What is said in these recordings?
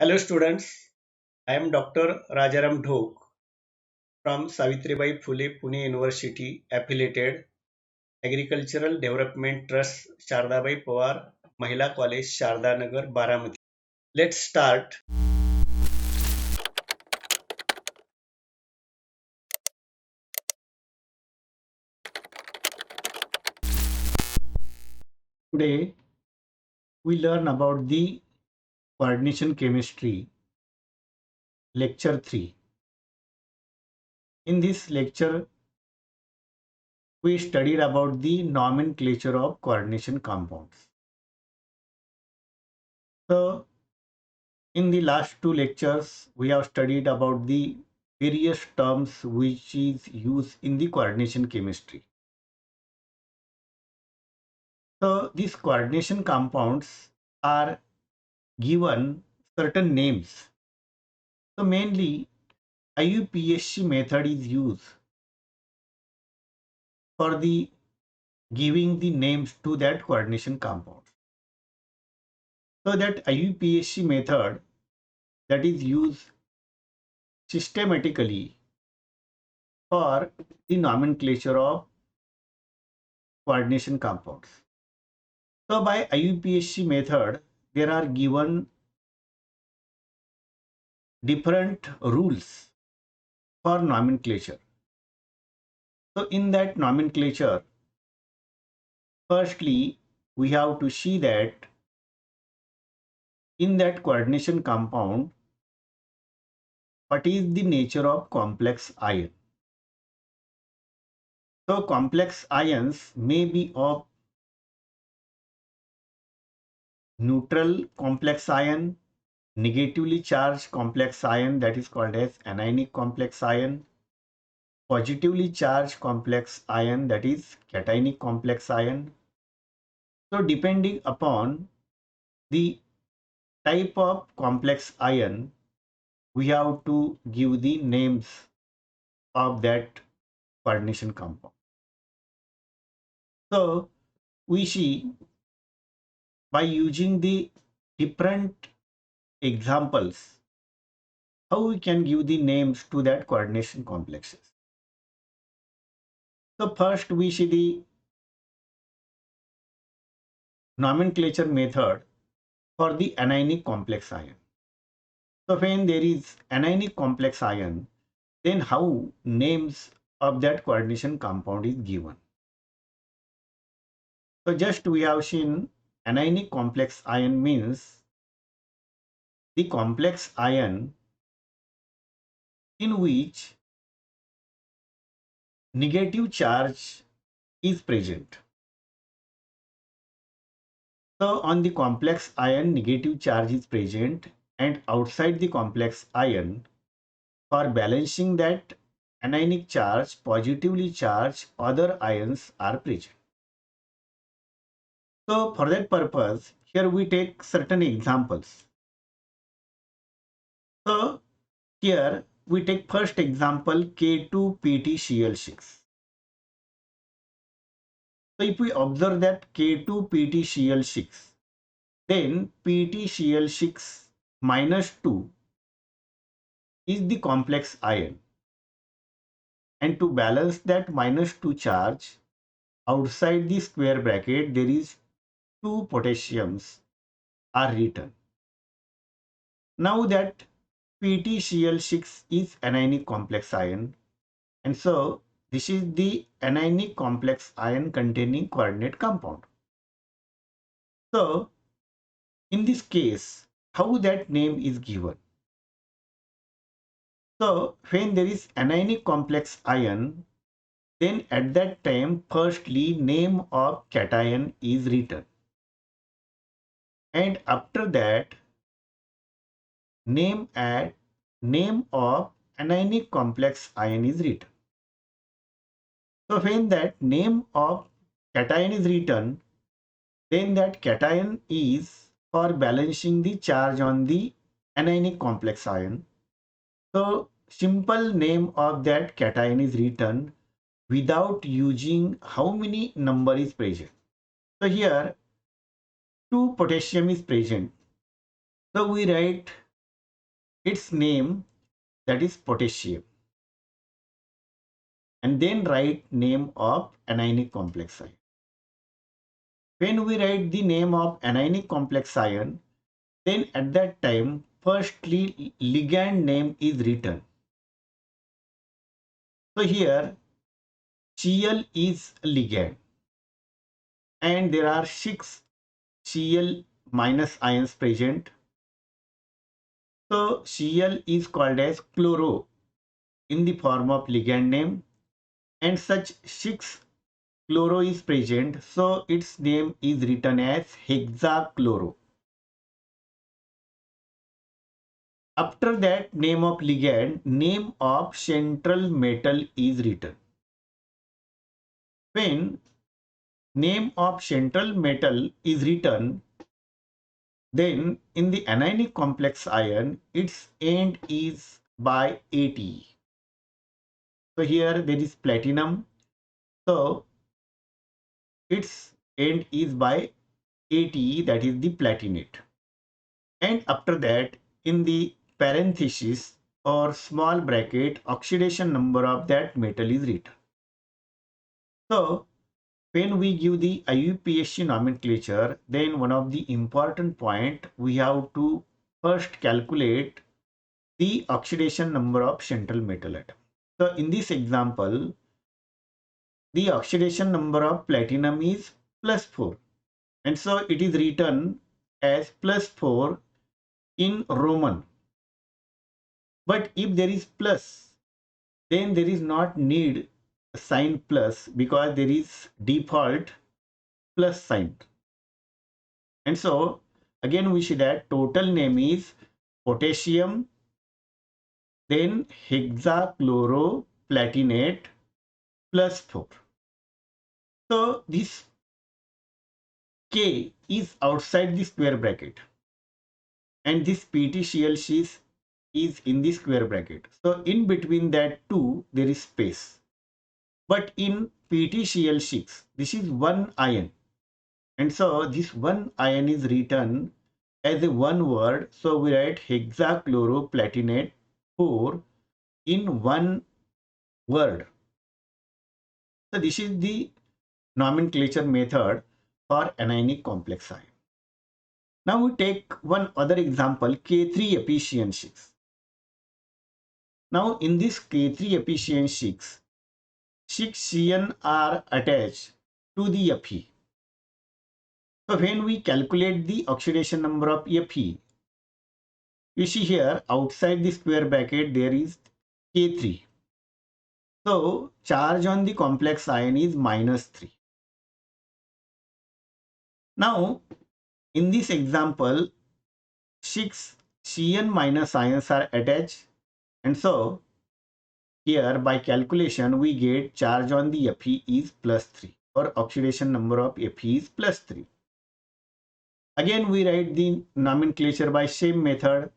Hello students, I am Dr. Rajaram Dhok from Savitribai Phule Pune University affiliated Agricultural Development Trust Shardabai Pawar Mahila College Sharda Nagar Baramati. Let's start. Today we learn about the coordination chemistry lecture 3. In this lecture we studied about the nomenclature of coordination compounds. So in the last two lectures we have studied about the various terms which is used in the coordination chemistry. So these coordination compounds are given certain names. So mainly IUPAC method is used for the giving the names to that coordination compound. So that IUPAC method that is used systematically for the nomenclature of coordination compounds. So by IUPAC method there are given different rules for nomenclature. So in that nomenclature, firstly, we have to see that in that coordination compound, what is the nature of complex ion? So complex ions may be of neutral complex ion, negatively charged complex ion that is called as anionic complex ion, positively charged complex ion that is cationic complex ion. So depending upon the type of complex ion, we have to give the names of that coordination compound. So we see by using the different examples how we can give the names to that coordination complexes. So first we see the nomenclature method for the anionic complex ion. So when there is anionic complex ion, then how names of that coordination compound is given. So just we have seen anionic complex ion means the complex ion in which negative charge is present. So on the complex ion negative charge is present, and outside the complex ion for balancing that anionic charge positively charged other ions are present. So for that purpose here we take certain examples. So here we take first example K2PtCl6. So if we observe that K2PtCl6, then PtCl6 minus 2 is the complex ion, and to balance that minus 2 charge outside the square bracket there is 2 potassiums are written. Now that PtCl6 is anionic complex ion, and so this is the anionic complex ion containing coordinate compound. So in this case, how that name is given? So when there is anionic complex ion, then at that time firstly name of cation is written, and after that name of anionic complex ion is written. So when that name of cation is written, then that cation is for balancing the charge on the anionic complex ion. So simple name of that cation is written without using how many number is present. So here 2 potassium is present. So we write its name, that is potassium, and then write name of anionic complex ion. When we write the name of anionic complex ion, then at that time firstly ligand name is written. So here Cl is ligand and there are 6 Cl minus ions present. So Cl is called as chloro in the form of ligand name, and such 6 chloro is present, so its name is written as hexachloro. After that name of ligand, name of central metal is written. When name of central metal is written, then in the anionic complex ion, its end is by AT. So here there is platinum, so its end is by AT, that is the platinate. And after that, in the parenthesis or small bracket, oxidation number of that metal is written. So when we give the IUPAC nomenclature, then one of the important point, we have to first calculate the oxidation number of central metal atom. So in this example, the oxidation number of platinum is +4, and so it is written as +4 in Roman. But if there is plus, then there is not need sign plus, because there is default plus sign. And so again we see that total name is potassium, then hexachloroplatinate +4. So this K is outside the square bracket and this PTCl6 is in the square bracket. So in between that two there is space. But in PTCl6, this is one ion. And so this one ion is written as a one word. So we write hexachloroplatinate 4 in one word. So this is the nomenclature method for anionic complex ion. Now we take one other example, K3 epicium 6. Now in this K3 epicium 6, 6 CN are attached to the Fe. So when we calculate the oxidation number of Fe, you see here outside the square bracket there is K3. So charge on the complex ion is -3. Now in this example, 6 Cn minus ions are attached, and so here by calculation we get charge on the Fe is +3, or oxidation number of Fe is +3. Again we write the nomenclature by same method,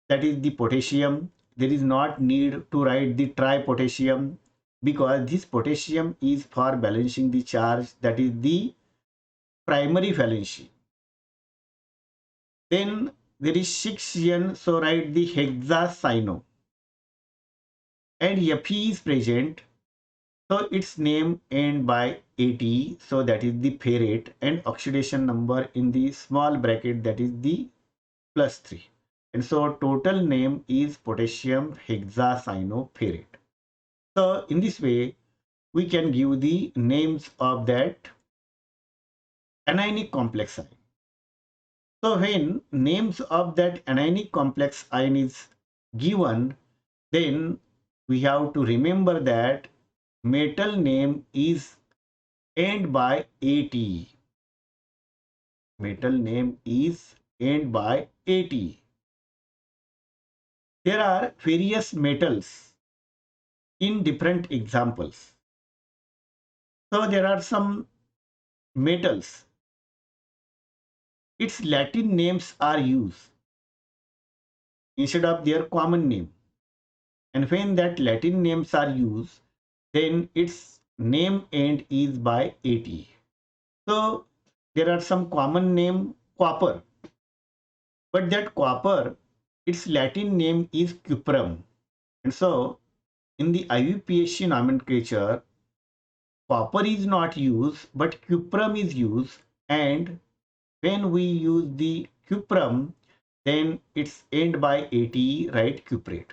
that is the potassium. There is not need to write the tripotassium, because this potassium is for balancing the charge, that is the primary valency. Then there is 6Cn, so write the hexacyano, and Fe is present, so its name end by AT, so that is the ferrate, and oxidation number in the small bracket, that is the +3. And so total name is potassium hexacyanoferrate. So in this way, we can give the names of that anionic complex ion. So when names of that anionic complex ion is given, then we have to remember that metal name is end by AT. Metal name is end by AT. There are various metals in different examples. So there are some metals, its Latin names are used instead of their common name. And when that Latin names are used, then its name end is by AT. So there are some common name copper, but that copper its Latin name is cuprum. And so in the IUPAC nomenclature, copper is not used, but cuprum is used. And when we use the cuprum, then it's end by ATE, right? Cuprate.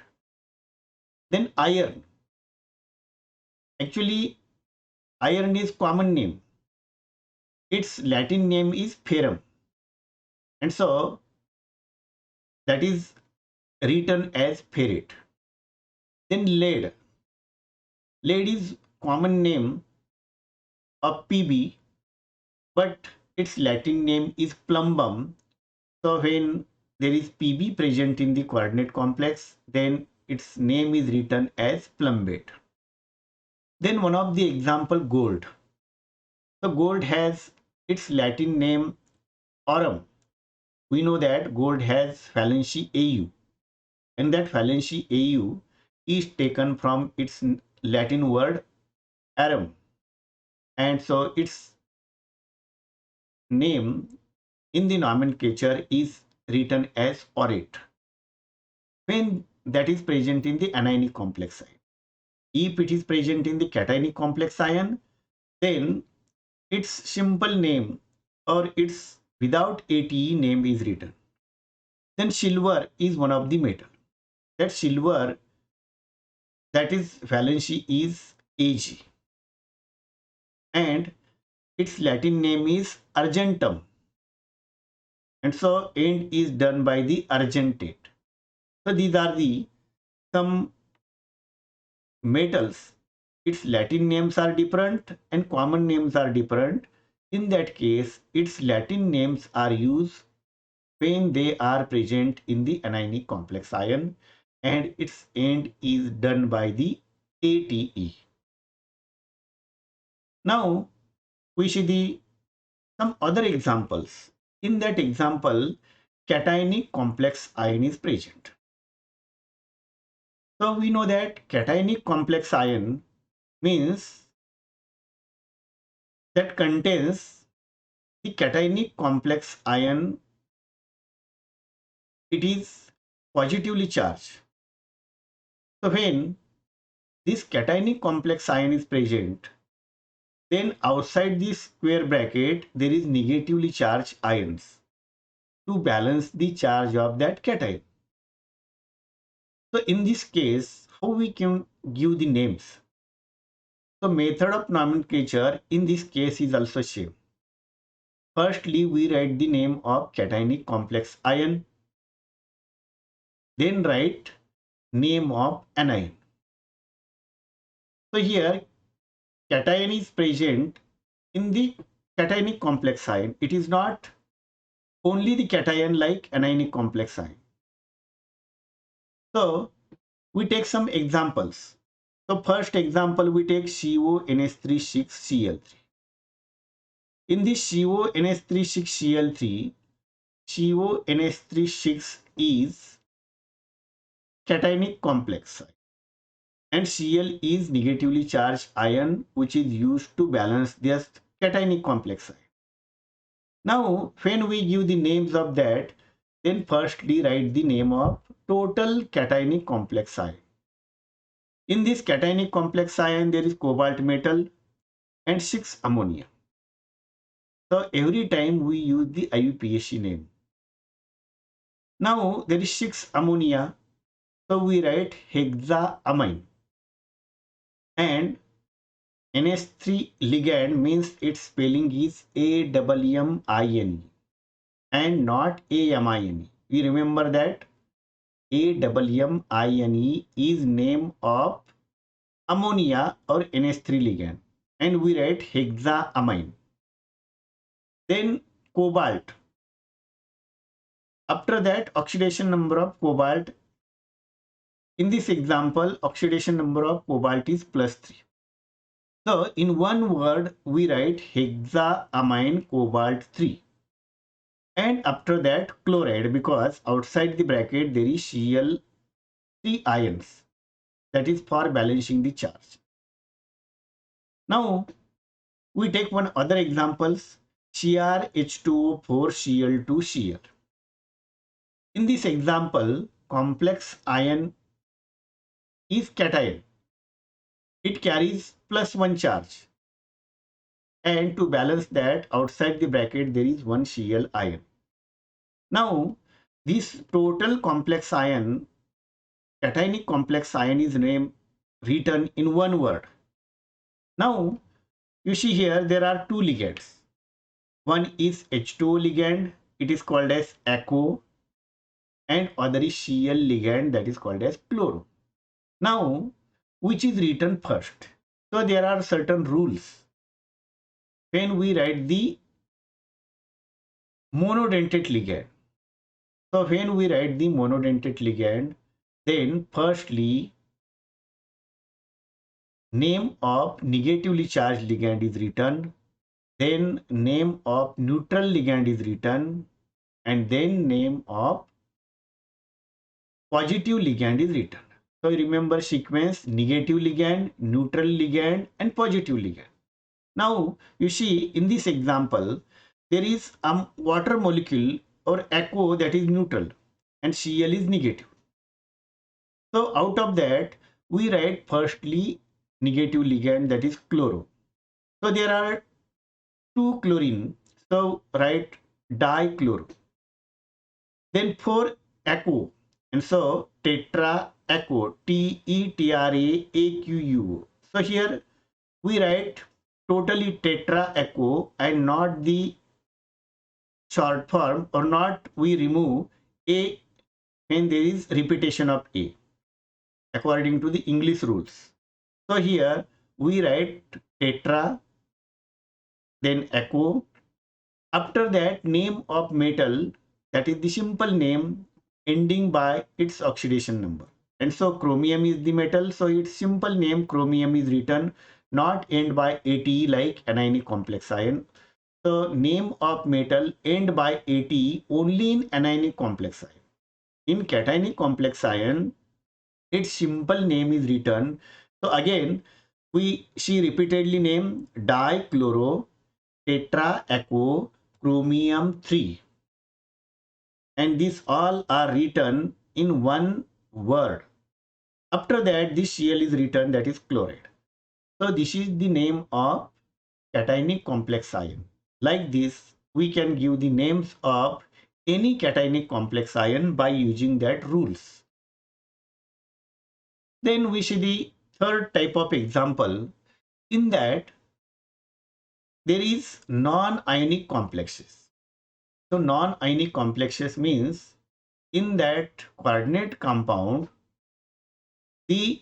Then iron. Actually, iron is common name. Its Latin name is ferrum. And so that is written as ferrate. Then lead. Lead is common name of Pb, but its Latin name is plumbum. So when there is Pb present in the coordinate complex, then its name is written as plumbate. Then one of the example, gold. So gold has its Latin name aurum. We know that gold has valency Au, and that valency Au is taken from its Latin word arum, and so its name in the nomenclature is written as aurate when that is present in the anionic complex ion. If it is present in the cationic complex ion, then its simple name or its without ATE name is written. Then silver is one of the metal. That silver, that is valency is Ag, and its Latin name is argentum, and so end is done by the argentate. So these are the some metals. Its Latin names are different and common names are different. In that case, its Latin names are used when they are present in the anionic complex ion, and its end is done by the ATE. Now we see some other examples. In that example, cationic complex ion is present. So we know that cationic complex ion means that contains the cationic complex ion, it is positively charged. So when this cationic complex ion is present, then outside this square bracket there is negatively charged ions to balance the charge of that cation. So in this case, how we can give the names? So method of nomenclature in this case is also same. Firstly, we write the name of cationic complex ion, then write name of anion. So here cation is present in the cationic complex ion. It is not only the cation like anionic complex ion. So we take some examples. So first example, we take CONH3 6Cl3. In this CONH3 6Cl3, CONH3 6 is cationic complex ion, and Cl is negatively charged ion which is used to balance this cationic complex ion. Now when we give the names of that, then firstly write the name of total cationic complex ion. In this cationic complex ion there is cobalt metal and 6 ammonia. So every time we use the IUPAC name. Now there is 6 ammonia, so we write hexaamine, and NH3 ligand means its spelling is AMMINE and not AMINE. We remember that AMMINE is name of ammonia or NH3 ligand, and we write hexaamine. Then cobalt. After that, oxidation number of cobalt. In this example, oxidation number of cobalt is +3. So in one word, we write hexaamine cobalt 3. And after that, chloride, because outside the bracket there is Cl3 ions. That is for balancing the charge. Now we take one other examples, CrH2O4 Cl2 Cl. In this example, complex ion is cation, it carries +1 charge. And to balance that, outside the bracket, there is one Cl ion. Now, this total complex ion, cationic complex ion, is written in one word. Now, you see here, there are two ligands. One is H2O ligand, it is called as aquo, and other is Cl ligand, that is called as chloro. Now, which is written first? So there are certain rules when we write the monodentate ligand. So when we write the monodentate ligand, then firstly, name of negatively charged ligand is written, then name of neutral ligand is written, and then name of positive ligand is written. So remember sequence: negative ligand, neutral ligand, and positive ligand. Now you see in this example, there is a water molecule or aqua that is neutral and Cl is negative. So out of that, we write firstly negative ligand, that is chloro. So there are two chlorine. So write dichloro. Then for aqua, and so tetra aqua, TETRAAQUO. So here we write totally tetra aqua and not the short form, or not we remove A when there is repetition of A according to the English rules. So here we write tetra, then aqua. After that, name of metal, that is the simple name ending by its oxidation number. And so chromium is the metal, so its simple name chromium is written, not end by ATE like anionic complex ion. So name of metal end by ATE only in anionic complex ion. In cationic complex ion, its simple name is written. So again, she repeatedly name dichloro tetra aqua chromium 3, and these all are written in one word. After that, this Cl is written, that is chloride. So this is the name of cationic complex ion. Like this, we can give the names of any cationic complex ion by using that rules. Then we see the third type of example. In that, there is non-ionic complexes. So non-ionic complexes means in that coordinate compound, the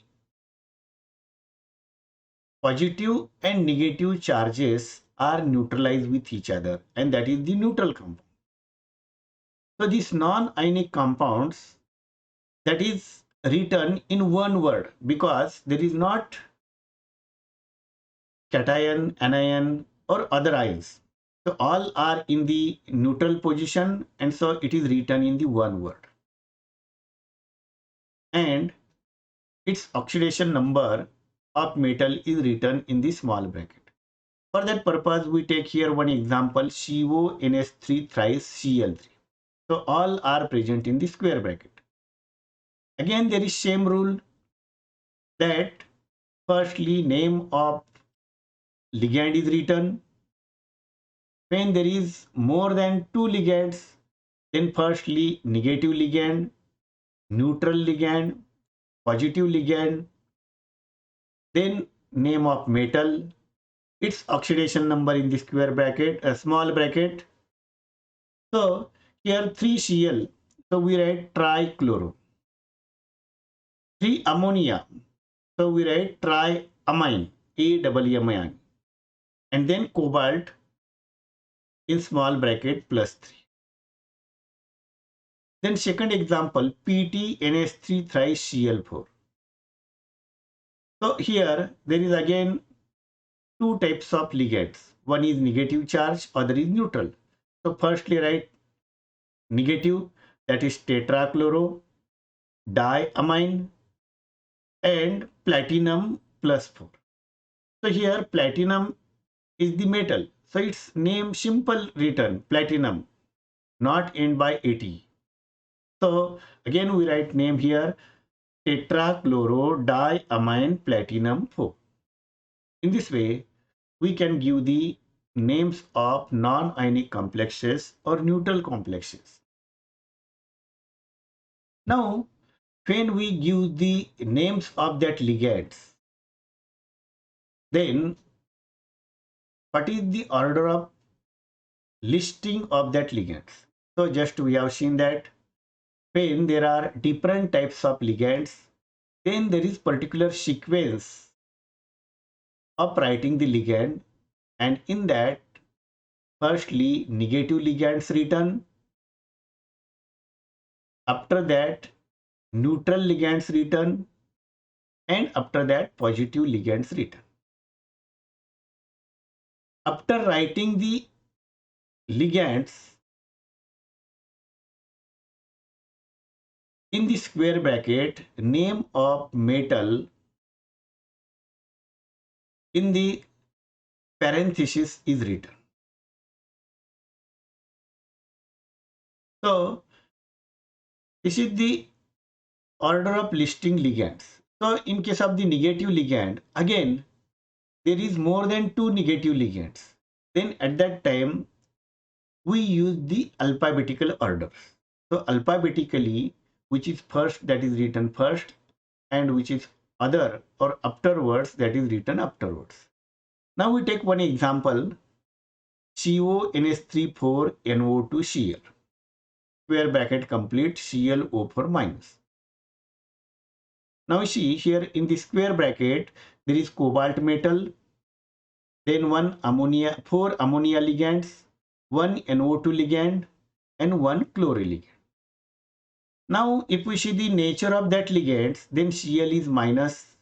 positive and negative charges are neutralized with each other, and that is the neutral compound. So these non-ionic compounds, that is written in one word because there is not cation, anion, or other ions. So all are in the neutral position, and so it is written in the one word. And its oxidation number of metal is written in the small bracket. For that purpose, we take here one example, CONS3 thrice Cl3. So all are present in the square bracket. Again, there is same rule that firstly name of ligand is written. When there is more than two ligands, then firstly negative ligand, neutral ligand, positive ligand, then name of metal, its oxidation number in the square bracket, a small bracket. So here 3Cl, so we write trichloro. 3 ammonia, so we write triamine, AMMI, and then cobalt in small bracket +3. Then second example, PTNS3 thrice Cl4. So here there is again two types of ligands. One is negative charge, other is neutral. So firstly write negative, that is tetrachloro, diamine, and platinum +4. So here platinum is the metal. So its name simple written platinum, not end by AT. So again we write name here, tetrachlorodiamine platinum 4. In this way, we can give the names of non-ionic complexes or neutral complexes. Now, when we give the names of that ligands, then what is the order of listing of that ligands? So just we have seen that when there are different types of ligands, then there is particular sequence of writing the ligand, and in that firstly negative ligands written, after that neutral ligands written, and after that positive ligands written. After writing the ligands in the square bracket, name of metal in the parenthesis is written. So this is the order of listing ligands. So in case of the negative ligand, again there is more than 2 negative ligands. Then at that time we use the alphabetical order. So alphabetically, which is first, that is written first, and which is other or afterwards, that is written afterwards. Now we take one example, CONH34NO2 Cl, square bracket complete, ClO4 minus. Now see here in the square bracket, there is cobalt metal, then four ammonia ligands, one NO2 ligand, and one chlorine ligand. Now, if we see the nature of that ligands, then Cl is minus,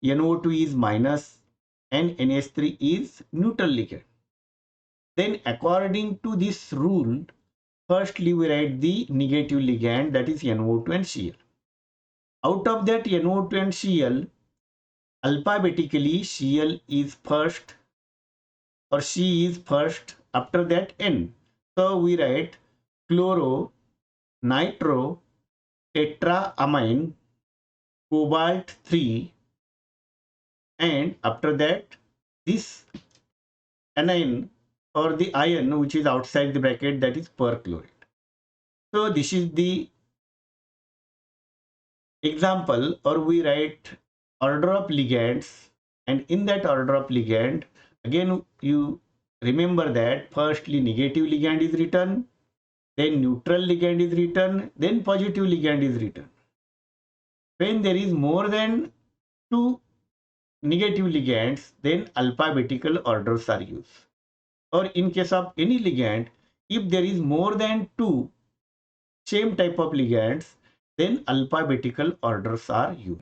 NO2 is minus, and NH3 is neutral ligand. Then according to this rule, firstly we write the negative ligand, that is NO2 and Cl. Out of that NO2 and Cl, alphabetically Cl is first or C is first, after that N. So we write chloro, nitro, tetraamine, cobalt 3, and after that this anion or the ion which is outside the bracket, that is perchlorate. So this is the example, or we write order of ligands, and in that order of ligand again you remember that firstly negative ligand is written, then neutral ligand is written, then positive ligand is written. When there is more than 2 negative ligands, then alphabetical orders are used. Or in case of any ligand, if there is more than 2 same type of ligands, then alphabetical orders are used.